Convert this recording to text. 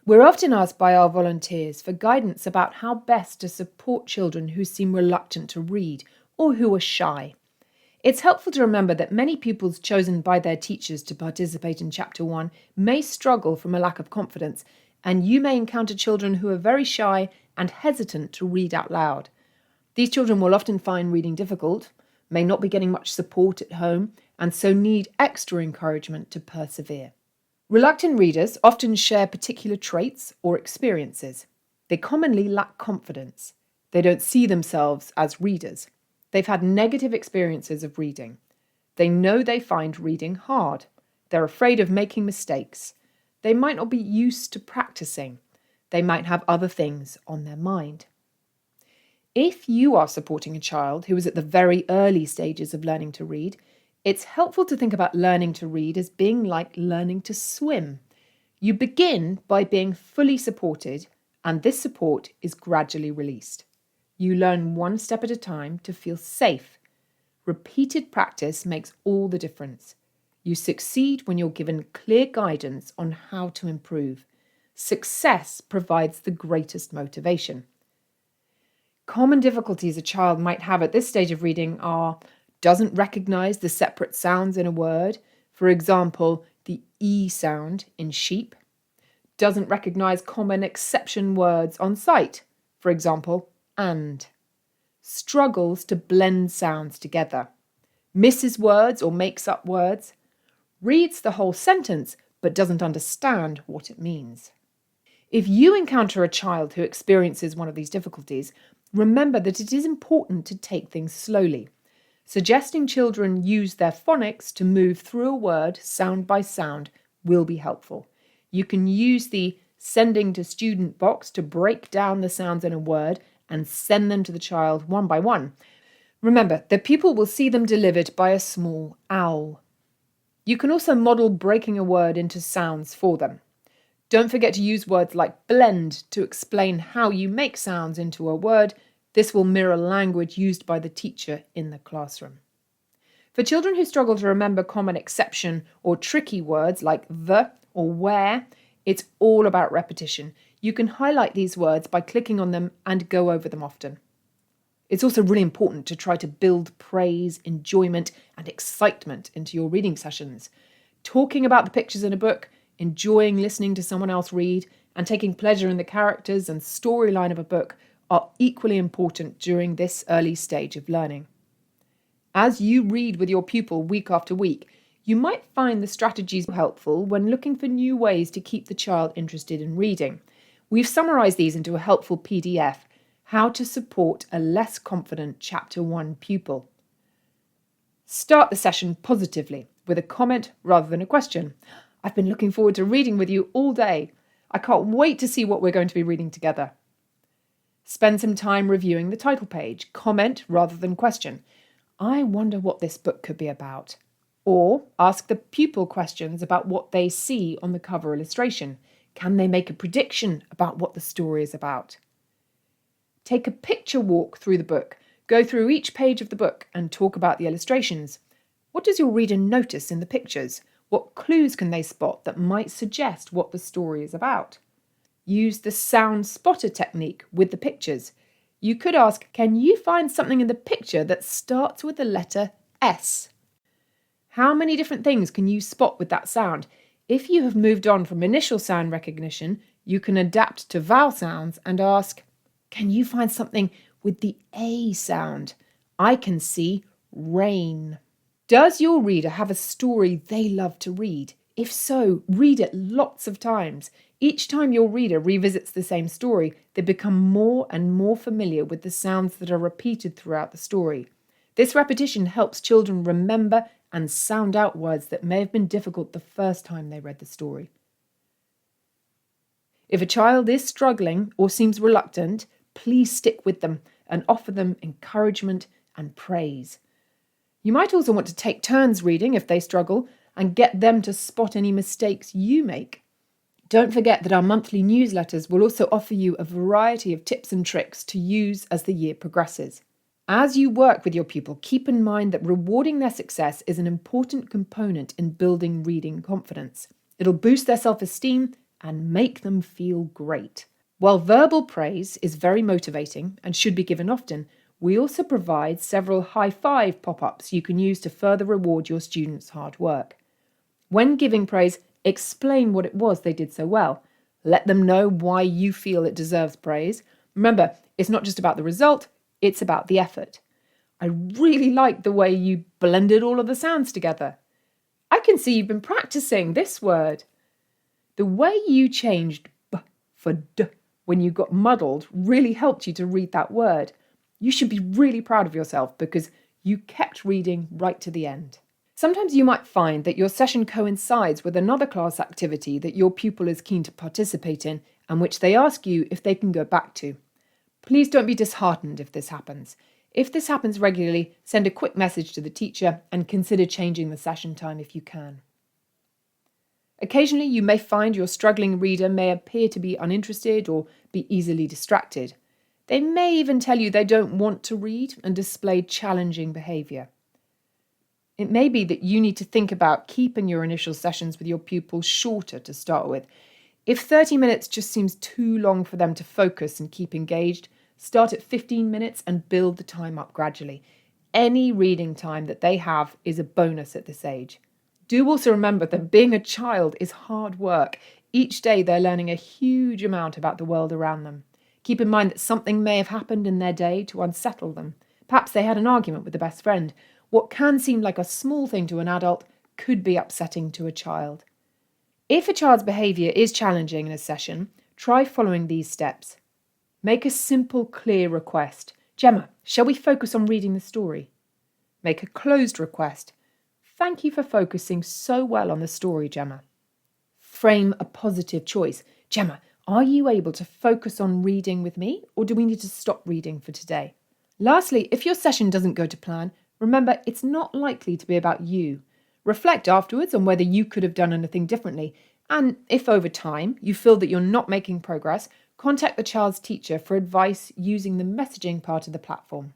We're often asked by our volunteers for guidance about how best to support children who seem reluctant to read or who are shy. It's helpful to remember that many pupils chosen by their teachers to participate in Chapter 1 may struggle from a lack of confidence, and you may encounter children who are very shy and hesitant to read out loud. These children will often find reading difficult, may not be getting much support at home, and so need extra encouragement to persevere. Reluctant readers often share particular traits or experiences. They commonly lack confidence. They don't see themselves as readers. They've had negative experiences of reading. They know they find reading hard. They're afraid of making mistakes. They might not be used to practicing. They might have other things on their mind. If you are supporting a child who is at the very early stages of learning to read, it's helpful to think about learning to read as being like learning to swim. You begin by being fully supported, and this support is gradually released. You learn one step at a time to feel safe. Repeated practice makes all the difference. You succeed when you're given clear guidance on how to improve. Success provides the greatest motivation. Common difficulties a child might have at this stage of reading are doesn't recognise the separate sounds in a word, for example, the E sound in sheep, doesn't recognise common exception words on sight, for example, and, struggles to blend sounds together, misses words or makes up words, reads the whole sentence but doesn't understand what it means. If you encounter a child who experiences one of these difficulties, remember that it is important to take things slowly. Suggesting children use their phonics to move through a word sound by sound will be helpful. You can use the sending to student box to break down the sounds in a word and send them to the child one by one. Remember, the pupil will see them delivered by a small owl. You can also model breaking a word into sounds for them. Don't forget to use words like blend to explain how you make sounds into a word. This will mirror language used by the teacher in the classroom. For children who struggle to remember common exception or tricky words like the or where, it's all about repetition. You can highlight these words by clicking on them and go over them often. It's also really important to try to build praise, enjoyment, and excitement into your reading sessions. Talking about the pictures in a book, enjoying listening to someone else read, and taking pleasure in the characters and storyline of a book are equally important during this early stage of learning. As you read with your pupil week after week, you might find the strategies helpful when looking for new ways to keep the child interested in reading. We've summarised these into a helpful PDF, How to Support a Less Confident Chapter 1 Pupil. Start the session positively with a comment rather than a question. I've been looking forward to reading with you all day. I can't wait to see what we're going to be reading together. Spend some time reviewing the title page. Comment rather than question. I wonder what this book could be about. Or ask the pupil questions about what they see on the cover illustration. Can they make a prediction about what the story is about? Take a picture walk through the book. Go through each page of the book and talk about the illustrations. What does your reader notice in the pictures? What clues can they spot that might suggest what the story is about? Use the sound spotter technique with the pictures. You could ask, can you find something in the picture that starts with the letter S? How many different things can you spot with that sound? If you have moved on from initial sound recognition, you can adapt to vowel sounds and ask, can you find something with the A sound? I can see rain. Does your reader have a story they love to read? If so, read it lots of times. Each time your reader revisits the same story, they become more and more familiar with the sounds that are repeated throughout the story. This repetition helps children remember and sound out words that may have been difficult the first time they read the story. If a child is struggling or seems reluctant, please stick with them and offer them encouragement and praise. You might also want to take turns reading if they struggle and get them to spot any mistakes you make. Don't forget that our monthly newsletters will also offer you a variety of tips and tricks to use as the year progresses. As you work with your pupil, keep in mind that rewarding their success is an important component in building reading confidence. It'll boost their self-esteem and make them feel great. While verbal praise is very motivating and should be given often, we also provide several high five pop-ups you can use to further reward your students' hard work. When giving praise, explain what it was they did so well. Let them know why you feel it deserves praise. Remember, it's not just about the result, it's about the effort. I really like the way you blended all of the sounds together. I can see you've been practicing this word. The way you changed b for d when you got muddled really helped you to read that word. You should be really proud of yourself because you kept reading right to the end. Sometimes you might find that your session coincides with another class activity that your pupil is keen to participate in and which they ask you if they can go back to. Please don't be disheartened if this happens. If this happens regularly, send a quick message to the teacher and consider changing the session time if you can. Occasionally, you may find your struggling reader may appear to be uninterested or be easily distracted. They may even tell you they don't want to read and display challenging behaviour. It may be that you need to think about keeping your initial sessions with your pupils shorter to start with. If 30 minutes just seems too long for them to focus and keep engaged, start at 15 minutes and build the time up gradually. Any reading time that they have is a bonus at this age. Do also remember that being a child is hard work. Each day they're learning a huge amount about the world around them. Keep in mind that something may have happened in their day to unsettle them. Perhaps they had an argument with a best friend. What can seem like a small thing to an adult could be upsetting to a child. If a child's behaviour is challenging in a session, try following these steps. Make a simple, clear request. Gemma, shall we focus on reading the story? Make a closed request. Thank you for focusing so well on the story, Gemma. Frame a positive choice. Gemma, are you able to focus on reading with me, or do we need to stop reading for today? Lastly, if your session doesn't go to plan, remember it's not likely to be about you. Reflect afterwards on whether you could have done anything differently, and if over time you feel that you're not making progress, contact the child's teacher for advice using the messaging part of the platform.